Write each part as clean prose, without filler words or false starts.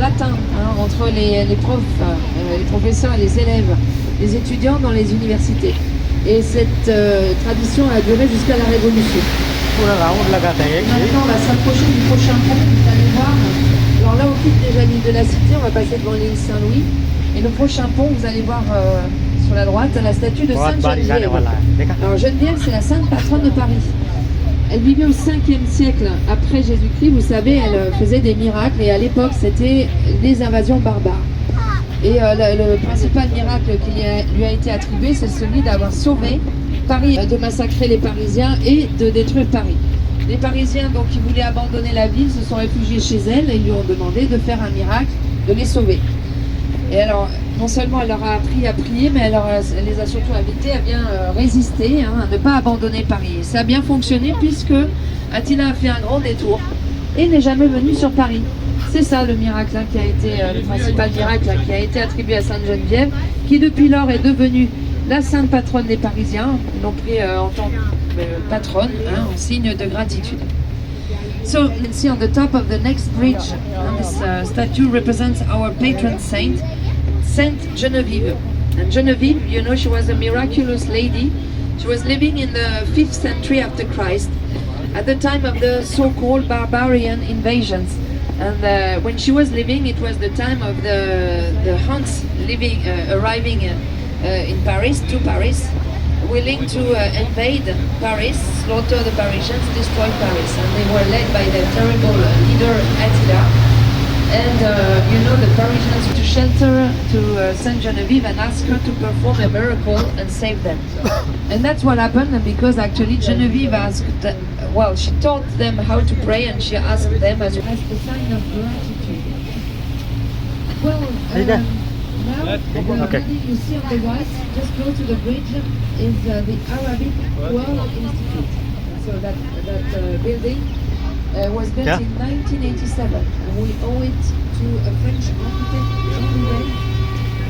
latin entre les profs, les professeurs et les élèves, les étudiants dans les universités. Et cette tradition a duré jusqu'à la Révolution. Maintenant, on va s'approcher du prochain pont, vous allez voir. Alors là, on quitte déjà l'île de la Cité, on va passer devant l'île Saint-Louis. Et le prochain pont, vous allez voir sur la droite, la statue de Sainte Geneviève. Alors Geneviève, c'est la sainte patronne de Paris. Elle vivait au 5e siècle après Jésus-Christ. Vous savez, elle faisait des miracles et à l'époque, c'était des invasions barbares. Et le principal miracle qui lui a été attribué, c'est celui d'avoir sauvé Paris, de massacrer les Parisiens et de détruire Paris. Les Parisiens, donc, qui voulaient abandonner la ville, se sont réfugiés chez elle et lui ont demandé de faire un miracle, de les sauver. Et alors, non seulement elle leur a appris à prier, mais elle les a surtout invités à bien résister, à ne pas abandonner Paris. Et ça a bien fonctionné puisque Attila a fait un grand détour et n'est jamais venu sur Paris. C'est ça le miracle qui a été, le principal miracle qui a été attribué à Sainte Geneviève, qui depuis lors est devenue la sainte patronne des Parisiens. Ils l'ont pris en tant que patronne, en signe de gratitude. So you can see on the top of the next bridge, this statue represents our patron saint, Saint Genevieve. And Genevieve, you know, she was a miraculous lady. She was living in the 5th century after Christ, at the time of the so-called barbarian invasions. And when she was living, it was the time of the Huns arriving in Paris, to Paris, willing to invade Paris, slaughter the Parisians, destroy Paris. And they were led by their terrible leader Attila. And you know, the Parisians to shelter to Saint Genevieve and ask her to perform a miracle and save them. And that's what happened, because actually Genevieve asked, well, she taught them how to pray, and she asked them as a sign of gratitude. Well, now, Okay. you see on the right, just close to the bridge, is the Arabic World Institute. So that building was built in 1987, and we owe it to a French architect, Jean Nouvel,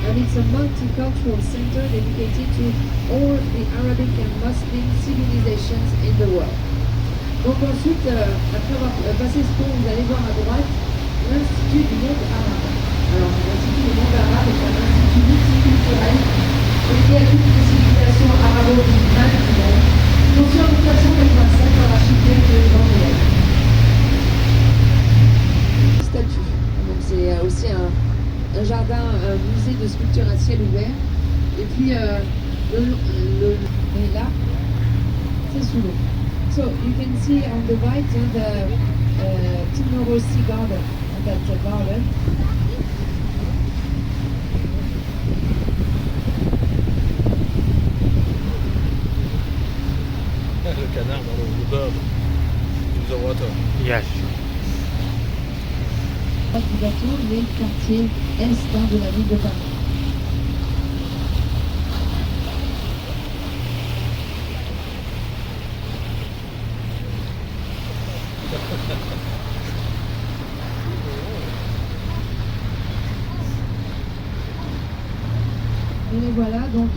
and it's a multicultural center dedicated to all the Arabic and Muslim civilizations in the world. Donc ensuite, après avoir passé ce pont, vous allez voir à droite l'Institut du monde arabe. Alors l'Institut du monde arabe est un institut multiculturel dédié à toutes les civilisations arabo-musulmanes du monde, conçu en 1985 par l'architecte Jean Nouvel. Statue. Donc c'est aussi un jardin, un musée de sculpture à ciel ouvert. Et puis et là, c'est sous l'eau. So you can see on the right the Timor-Sea garden, that garden. Le canard dans le bird in the water. Yes. Du bateau, les quartiers est de la ville de Paris. Et voilà, donc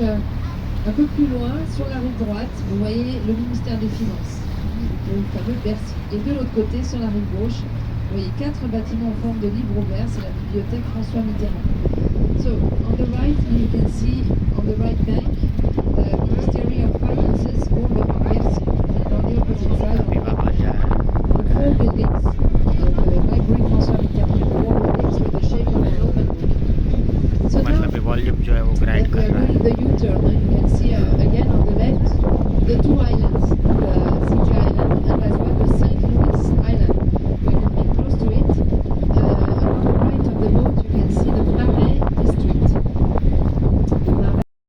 un peu plus loin, sur la rive droite, vous voyez le ministère des Finances, le fameux Bercy. Et de l'autre côté, sur la rive gauche, vous voyez 4 bâtiments en forme de livre ouvert, c'est la bibliothèque François Mitterrand. So, on the right, you can see, on the right bank, the Ministry